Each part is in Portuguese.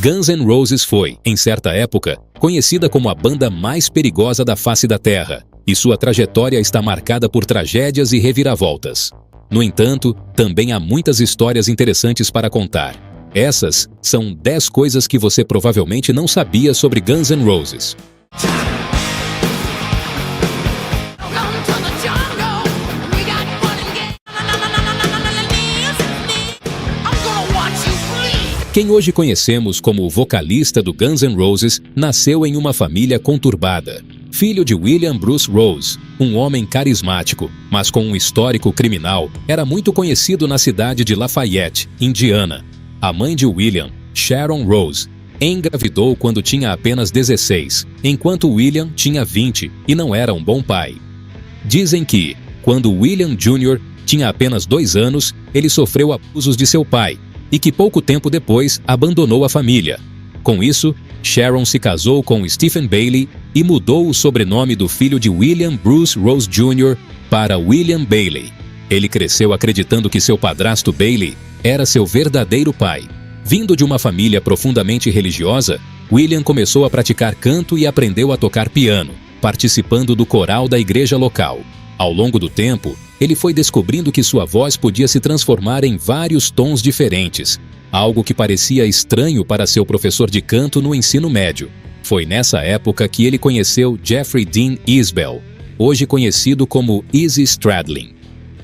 Guns N' Roses foi, em certa época, conhecida como a banda mais perigosa da face da Terra, e sua trajetória está marcada por tragédias e reviravoltas. No entanto, também há muitas histórias interessantes para contar. Essas são 10 coisas que você provavelmente não sabia sobre Guns N' Roses. Quem hoje conhecemos como o vocalista do Guns N' Roses nasceu em uma família conturbada. Filho de William Bruce Rose, um homem carismático, mas com um histórico criminal, era muito conhecido na cidade de Lafayette, Indiana. A mãe de William, Sharon Rose, engravidou quando tinha apenas 16, enquanto William tinha 20 e não era um bom pai. Dizem que, quando William Jr. tinha apenas 2 anos, ele sofreu abusos de seu pai, e que pouco tempo depois abandonou a família. Com isso, Sharon se casou com Stephen Bailey e mudou o sobrenome do filho de William Bruce Rose Jr. para William Bailey. Ele cresceu acreditando que seu padrasto Bailey era seu verdadeiro pai. Vindo de uma família profundamente religiosa, William começou a praticar canto e aprendeu a tocar piano, participando do coral da igreja local. Ao longo do tempo, ele foi descobrindo que sua voz podia se transformar em vários tons diferentes, algo que parecia estranho para seu professor de canto no ensino médio. Foi nessa época que ele conheceu Jeffrey Dean Isbell, hoje conhecido como Izzy Stradlin.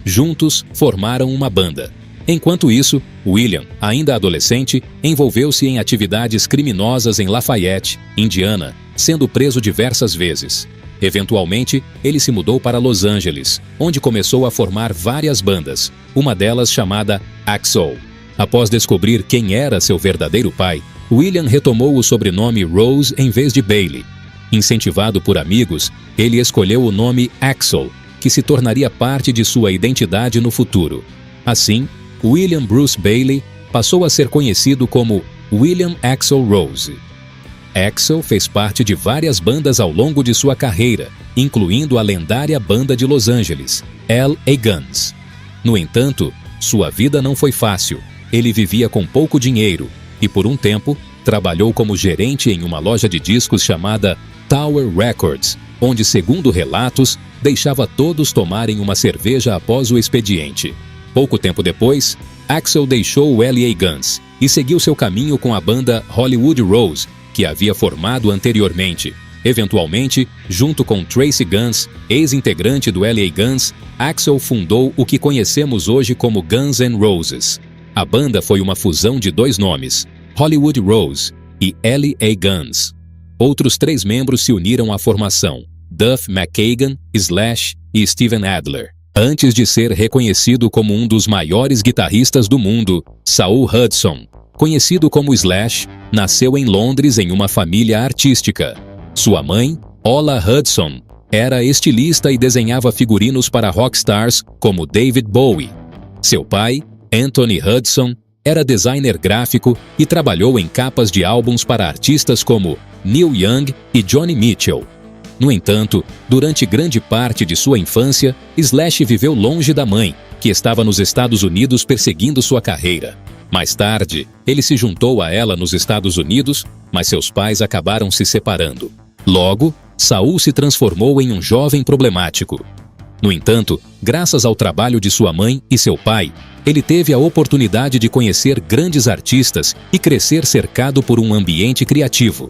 Juntos, formaram uma banda. Enquanto isso, William, ainda adolescente, envolveu-se em atividades criminosas em Lafayette, Indiana, sendo preso diversas vezes. Eventualmente, ele se mudou para Los Angeles, onde começou a formar várias bandas, uma delas chamada Axl. Após descobrir quem era seu verdadeiro pai, William retomou o sobrenome Rose em vez de Bailey. Incentivado por amigos, ele escolheu o nome Axl, que se tornaria parte de sua identidade no futuro. Assim, William Bruce Bailey passou a ser conhecido como William Axl Rose. Axl fez parte de várias bandas ao longo de sua carreira, incluindo a lendária banda de Los Angeles, L.A. Guns. No entanto, sua vida não foi fácil. Ele vivia com pouco dinheiro e, por um tempo, trabalhou como gerente em uma loja de discos chamada Tower Records, onde, segundo relatos, deixava todos tomarem uma cerveja após o expediente. Pouco tempo depois, Axl deixou o L.A. Guns e seguiu seu caminho com a banda Hollywood Rose, que havia formado anteriormente. Eventualmente, junto com Tracy Guns, ex-integrante do L.A. Guns, Axl fundou o que conhecemos hoje como Guns N' Roses. A banda foi uma fusão de 2 nomes, Hollywood Rose e L.A. Guns. Outros 3 membros se uniram à formação, Duff McKagan, Slash e Steven Adler. Antes de ser reconhecido como um dos maiores guitarristas do mundo, Saul Hudson, conhecido como Slash, nasceu em Londres em uma família artística. Sua mãe, Ola Hudson, era estilista e desenhava figurinos para rockstars como David Bowie. Seu pai, Anthony Hudson, era designer gráfico e trabalhou em capas de álbuns para artistas como Neil Young e Joni Mitchell. No entanto, durante grande parte de sua infância, Slash viveu longe da mãe, que estava nos Estados Unidos perseguindo sua carreira. Mais tarde, ele se juntou a ela nos Estados Unidos, mas seus pais acabaram se separando. Logo, Saul se transformou em um jovem problemático. No entanto, graças ao trabalho de sua mãe e seu pai, ele teve a oportunidade de conhecer grandes artistas e crescer cercado por um ambiente criativo.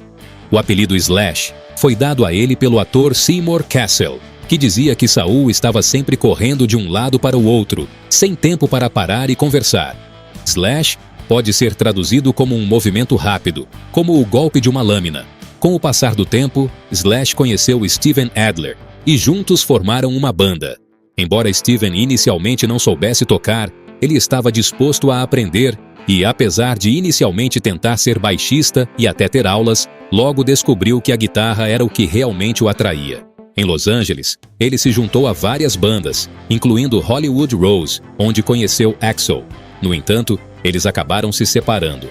O apelido Slash foi dado a ele pelo ator Seymour Cassel, que dizia que Saul estava sempre correndo de um lado para o outro, sem tempo para parar e conversar. Slash pode ser traduzido como um movimento rápido, como o golpe de uma lâmina. Com o passar do tempo, Slash conheceu Steven Adler e juntos formaram uma banda. Embora Steven inicialmente não soubesse tocar, ele estava disposto a aprender e, apesar de inicialmente tentar ser baixista e até ter aulas, logo descobriu que a guitarra era o que realmente o atraía. Em Los Angeles, ele se juntou a várias bandas, incluindo Hollywood Rose, onde conheceu Axl. No entanto, eles acabaram se separando.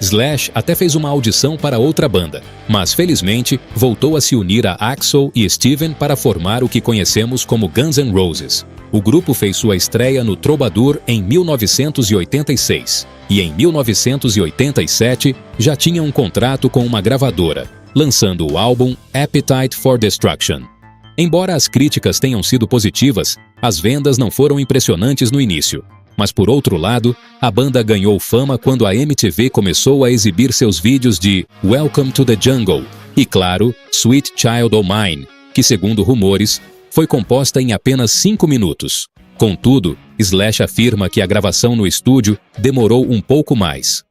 Slash até fez uma audição para outra banda, mas felizmente voltou a se unir a Axl e Steven para formar o que conhecemos como Guns N' Roses. O grupo fez sua estreia no Troubadour em 1986 e em 1987 já tinha um contrato com uma gravadora, lançando o álbum Appetite for Destruction. Embora as críticas tenham sido positivas, as vendas não foram impressionantes no início. Mas por outro lado, a banda ganhou fama quando a MTV começou a exibir seus vídeos de Welcome to the Jungle e, claro, Sweet Child O' Mine, que, segundo rumores, foi composta em apenas 5 minutos. Contudo, Slash afirma que a gravação no estúdio demorou um pouco mais.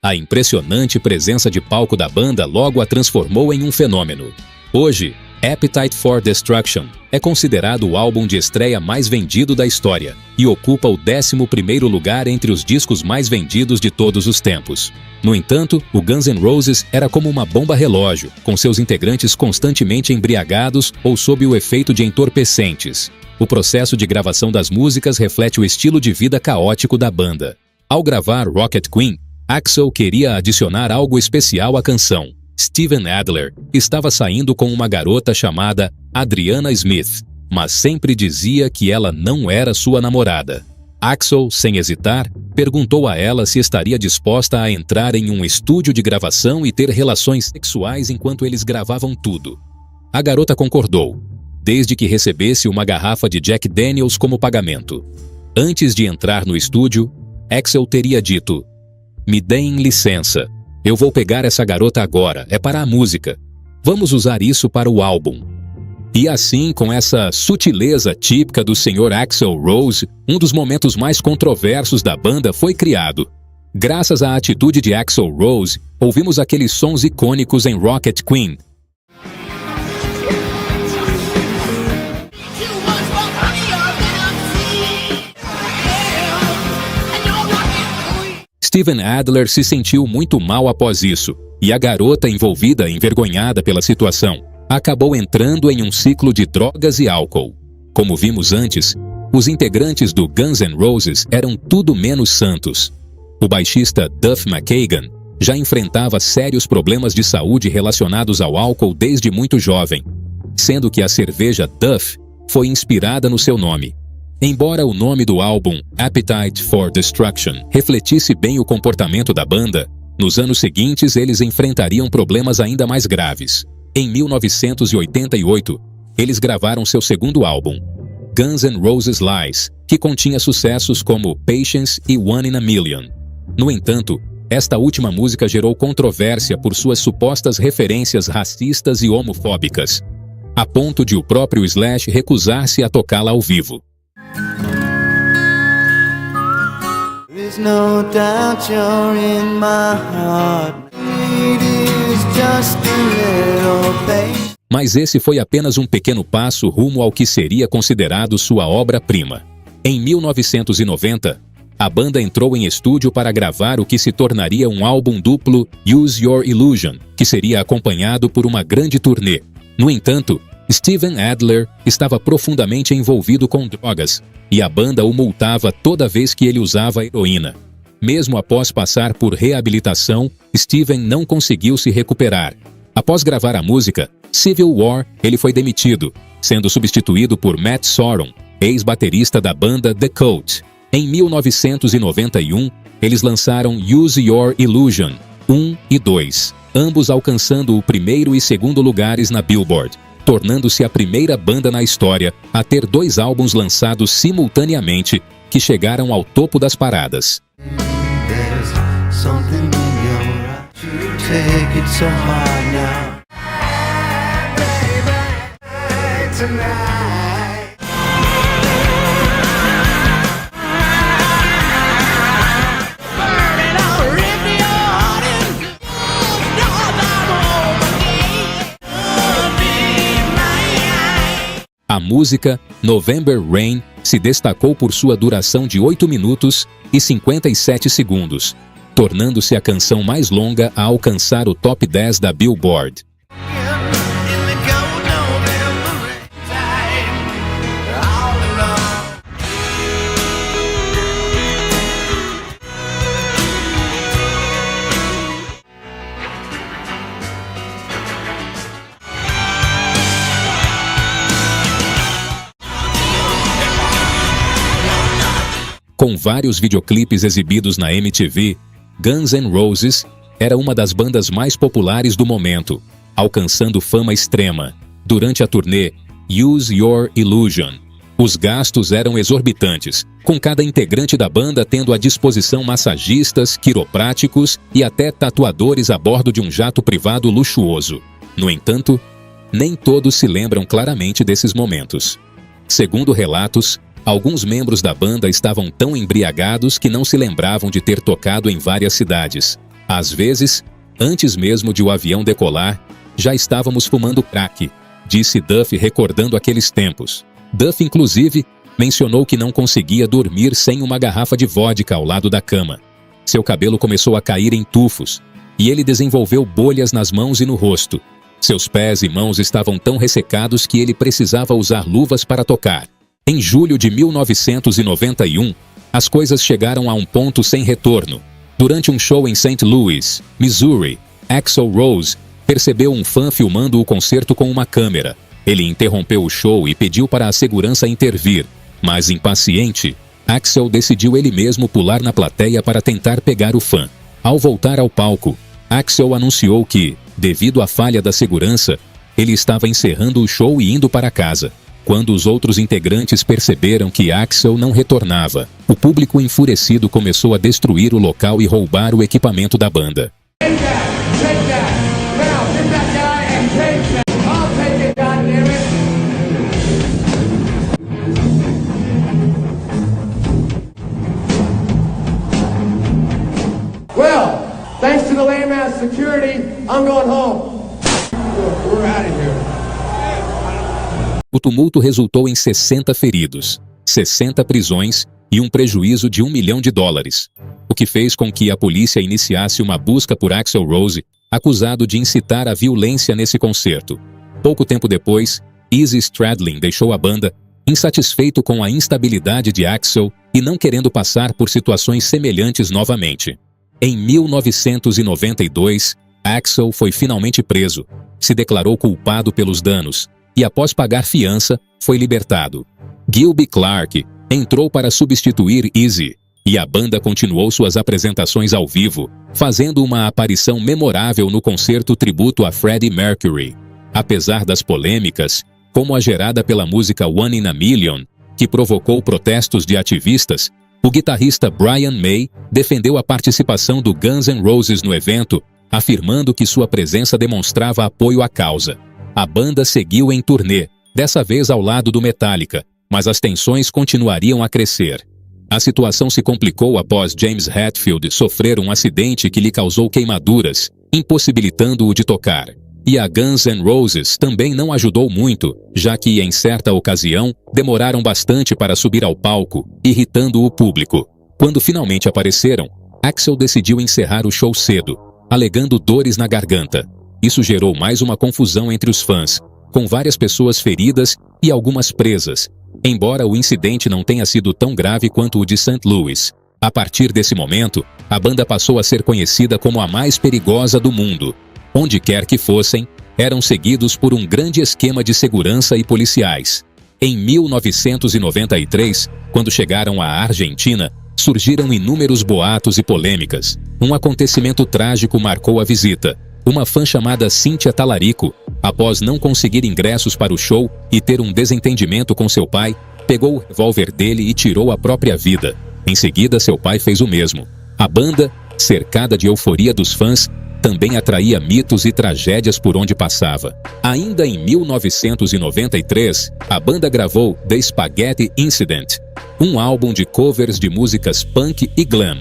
A impressionante presença de palco da banda logo a transformou em um fenômeno. Hoje, Appetite for Destruction é considerado o álbum de estreia mais vendido da história e ocupa o 11º lugar entre os discos mais vendidos de todos os tempos. No entanto, o Guns N' Roses era como uma bomba relógio, com seus integrantes constantemente embriagados ou sob o efeito de entorpecentes. O processo de gravação das músicas reflete o estilo de vida caótico da banda. Ao gravar Rocket Queen, Axl queria adicionar algo especial à canção. Steven Adler estava saindo com uma garota chamada Adriana Smith, mas sempre dizia que ela não era sua namorada. Axl, sem hesitar, perguntou a ela se estaria disposta a entrar em um estúdio de gravação e ter relações sexuais enquanto eles gravavam tudo. A garota concordou, desde que recebesse uma garrafa de Jack Daniels como pagamento. Antes de entrar no estúdio, Axl teria dito: "Me deem licença. Eu vou pegar essa garota agora, é para a música. Vamos usar isso para o álbum." E assim, com essa sutileza típica do Sr. Axl Rose, um dos momentos mais controversos da banda foi criado. Graças à atitude de Axl Rose, ouvimos aqueles sons icônicos em Rocket Queen. Steven Adler se sentiu muito mal após isso, e a garota, envolvida e envergonhada pela situação, acabou entrando em um ciclo de drogas e álcool. Como vimos antes, os integrantes do Guns N' Roses eram tudo menos santos. O baixista Duff McKagan já enfrentava sérios problemas de saúde relacionados ao álcool desde muito jovem, sendo que a cerveja Duff foi inspirada no seu nome. Embora o nome do álbum, Appetite for Destruction, refletisse bem o comportamento da banda, nos anos seguintes eles enfrentariam problemas ainda mais graves. Em 1988, eles gravaram seu segundo álbum, Guns N' Roses Lies, que continha sucessos como Patience e One in a Million. No entanto, esta última música gerou controvérsia por suas supostas referências racistas e homofóbicas, a ponto de o próprio Slash recusar-se a tocá-la ao vivo. There's no doubt you're in my heart. It is just a little babe. Mas esse foi apenas um pequeno passo rumo ao que seria considerado sua obra-prima. Em 1990, a banda entrou em estúdio para gravar o que se tornaria um álbum duplo, Use Your Illusion, que seria acompanhado por uma grande turnê. No entanto, Steven Adler estava profundamente envolvido com drogas, e a banda o multava toda vez que ele usava heroína. Mesmo após passar por reabilitação, Steven não conseguiu se recuperar. Após gravar a música Civil War, ele foi demitido, sendo substituído por Matt Sorum, ex-baterista da banda The Cult. Em 1991, eles lançaram Use Your Illusion 1 e 2, ambos alcançando o primeiro e segundo lugares na Billboard, tornando-se a primeira banda na história a ter 2 álbuns lançados simultaneamente que chegaram ao topo das paradas. A música November Rain se destacou por sua duração de 8 minutos e 57 segundos, tornando-se a canção mais longa a alcançar o top 10 da Billboard. Com vários videoclipes exibidos na MTV, Guns N' Roses era uma das bandas mais populares do momento, alcançando fama extrema. Durante a turnê Use Your Illusion, os gastos eram exorbitantes, com cada integrante da banda tendo à disposição massagistas, quiropráticos e até tatuadores a bordo de um jato privado luxuoso. No entanto, nem todos se lembram claramente desses momentos. Segundo relatos, alguns membros da banda estavam tão embriagados que não se lembravam de ter tocado em várias cidades. Às vezes, antes mesmo de o avião decolar, já estávamos fumando crack, disse Duff recordando aqueles tempos. Duff, inclusive, mencionou que não conseguia dormir sem uma garrafa de vodka ao lado da cama. Seu cabelo começou a cair em tufos, e ele desenvolveu bolhas nas mãos e no rosto. Seus pés e mãos estavam tão ressecados que ele precisava usar luvas para tocar. Em julho de 1991, as coisas chegaram a um ponto sem retorno. Durante um show em St. Louis, Missouri, Axl Rose percebeu um fã filmando o concerto com uma câmera. Ele interrompeu o show e pediu para a segurança intervir, mas impaciente, Axl decidiu ele mesmo pular na plateia para tentar pegar o fã. Ao voltar ao palco, Axl anunciou que, devido à falha da segurança, ele estava encerrando o show e indo para casa. Quando os outros integrantes perceberam que Axl não retornava, o público enfurecido começou a destruir o local e roubar o equipamento da banda. Well, thanks to the lame ass security, I'm going home. We're out of here. O tumulto resultou em 60 feridos, 60 prisões e um prejuízo de $1 milhão, o que fez com que a polícia iniciasse uma busca por Axl Rose, acusado de incitar a violência nesse concerto. Pouco tempo depois, Izzy Stradlin deixou a banda, insatisfeito com a instabilidade de Axl e não querendo passar por situações semelhantes novamente. Em 1992, Axl foi finalmente preso, se declarou culpado pelos danos, e após pagar fiança, foi libertado. Gilby Clarke entrou para substituir Izzy, e a banda continuou suas apresentações ao vivo, fazendo uma aparição memorável no concerto tributo a Freddie Mercury. Apesar das polêmicas, como a gerada pela música One in a Million, que provocou protestos de ativistas, o guitarrista Brian May defendeu a participação do Guns N' Roses no evento, afirmando que sua presença demonstrava apoio à causa. A banda seguiu em turnê, dessa vez ao lado do Metallica, mas as tensões continuariam a crescer. A situação se complicou após James Hetfield sofrer um acidente que lhe causou queimaduras, impossibilitando-o de tocar. E a Guns N' Roses também não ajudou muito, já que, em certa ocasião, demoraram bastante para subir ao palco, irritando o público. Quando finalmente apareceram, Axl decidiu encerrar o show cedo, alegando dores na garganta. Isso gerou mais uma confusão entre os fãs, com várias pessoas feridas e algumas presas, embora o incidente não tenha sido tão grave quanto o de St. Louis. A partir desse momento, a banda passou a ser conhecida como a mais perigosa do mundo. Onde quer que fossem, eram seguidos por um grande esquema de segurança e policiais. Em 1993, quando chegaram à Argentina, surgiram inúmeros boatos e polêmicas. Um acontecimento trágico marcou a visita. Uma fã chamada Cynthia Talarico, após não conseguir ingressos para o show e ter um desentendimento com seu pai, pegou o revólver dele e tirou a própria vida. Em seguida, seu pai fez o mesmo. A banda, cercada de euforia dos fãs, também atraía mitos e tragédias por onde passava. Ainda em 1993, a banda gravou The Spaghetti Incident, um álbum de covers de músicas punk e glam.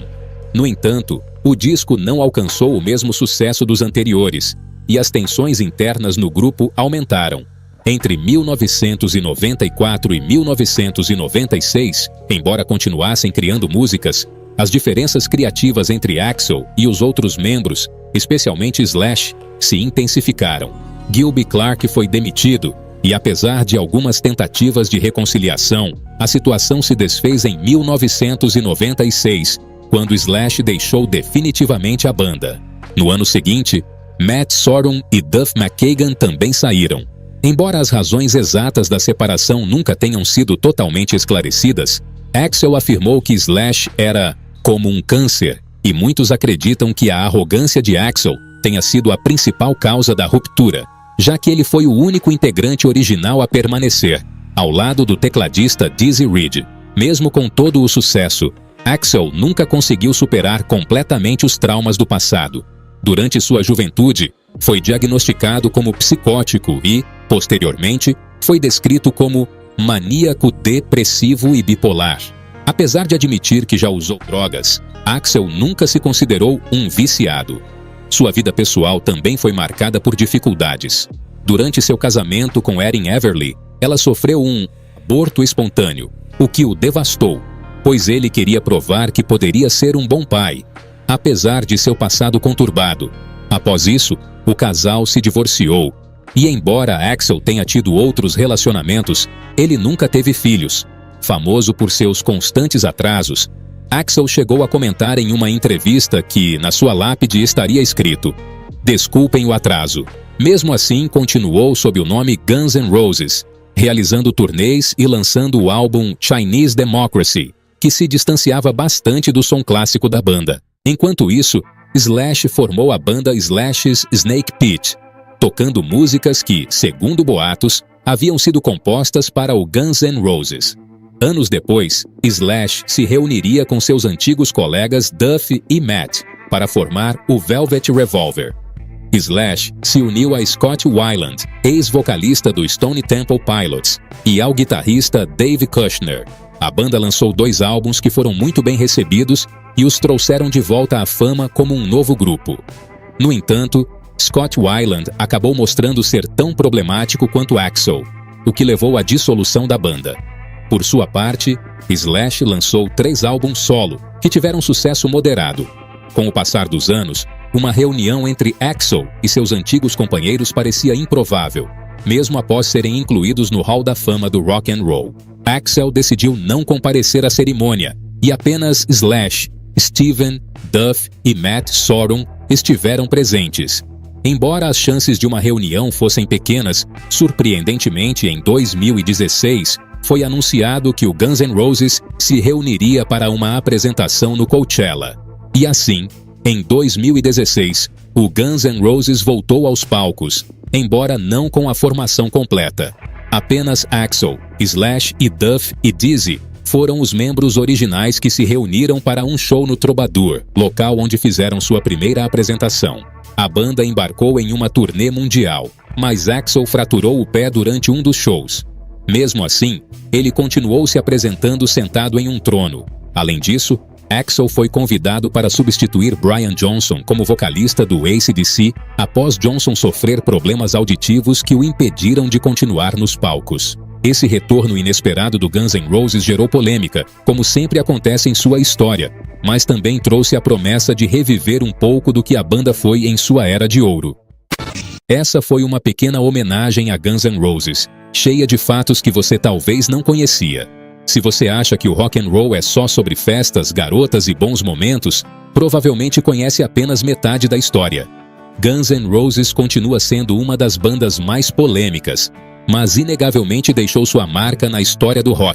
No entanto, o disco não alcançou o mesmo sucesso dos anteriores, e as tensões internas no grupo aumentaram. Entre 1994 e 1996, embora continuassem criando músicas, as diferenças criativas entre Axl e os outros membros, especialmente Slash, se intensificaram. Gilby Clarke foi demitido e, apesar de algumas tentativas de reconciliação, a situação se desfez em 1996, quando Slash deixou definitivamente a banda. No ano seguinte, Matt Sorum e Duff McKagan também saíram. Embora as razões exatas da separação nunca tenham sido totalmente esclarecidas, Axl afirmou que Slash era como um câncer, e muitos acreditam que a arrogância de Axl tenha sido a principal causa da ruptura, já que ele foi o único integrante original a permanecer, ao lado do tecladista Dizzy Reed. Mesmo com todo o sucesso, Axl nunca conseguiu superar completamente os traumas do passado. Durante sua juventude, foi diagnosticado como psicótico e, posteriormente, foi descrito como maníaco depressivo e bipolar. Apesar de admitir que já usou drogas, Axl nunca se considerou um viciado. Sua vida pessoal também foi marcada por dificuldades. Durante seu casamento com Erin Everly, ela sofreu um aborto espontâneo, o que o devastou, pois ele queria provar que poderia ser um bom pai, apesar de seu passado conturbado. Após isso, o casal se divorciou, e embora Axl tenha tido outros relacionamentos, ele nunca teve filhos. Famoso por seus constantes atrasos, Axl chegou a comentar em uma entrevista que, na sua lápide, estaria escrito: "Desculpem o atraso." Mesmo assim, continuou sob o nome Guns N' Roses, realizando turnês e lançando o álbum Chinese Democracy, que se distanciava bastante do som clássico da banda. Enquanto isso, Slash formou a banda Slash's Snake Pit, tocando músicas que, segundo boatos, haviam sido compostas para o Guns N' Roses. Anos depois, Slash se reuniria com seus antigos colegas Duff e Matt para formar o Velvet Revolver. Slash se uniu a Scott Weiland, ex-vocalista do Stone Temple Pilots, e ao guitarrista Dave Kushner. A banda lançou 2 álbuns que foram muito bem recebidos e os trouxeram de volta à fama como um novo grupo. No entanto, Scott Weiland acabou mostrando ser tão problemático quanto Axl, o que levou à dissolução da banda. Por sua parte, Slash lançou 3 álbuns solo, que tiveram sucesso moderado. Com o passar dos anos, uma reunião entre Axl e seus antigos companheiros parecia improvável, mesmo após serem incluídos no Hall da Fama do Rock and Roll. Axl decidiu não comparecer à cerimônia, e apenas Slash, Steven, Duff e Matt Sorum estiveram presentes. Embora as chances de uma reunião fossem pequenas, surpreendentemente em 2016, foi anunciado que o Guns N' Roses se reuniria para uma apresentação no Coachella. E assim, em 2016, o Guns N' Roses voltou aos palcos, embora não com a formação completa. Apenas Axl, Slash e Duff e Dizzy foram os membros originais que se reuniram para um show no Troubadour, local onde fizeram sua primeira apresentação. A banda embarcou em uma turnê mundial, mas Axl fraturou o pé durante um dos shows. Mesmo assim, ele continuou se apresentando sentado em um trono. Além disso, Axl foi convidado para substituir Brian Johnson como vocalista do AC/DC após Johnson sofrer problemas auditivos que o impediram de continuar nos palcos. Esse retorno inesperado do Guns N' Roses gerou polêmica, como sempre acontece em sua história, mas também trouxe a promessa de reviver um pouco do que a banda foi em sua era de ouro. Essa foi uma pequena homenagem a Guns N' Roses, cheia de fatos que você talvez não conhecia. Se você acha que o rock and roll é só sobre festas, garotas e bons momentos, provavelmente conhece apenas metade da história. Guns N' Roses continua sendo uma das bandas mais polêmicas, mas inegavelmente deixou sua marca na história do rock.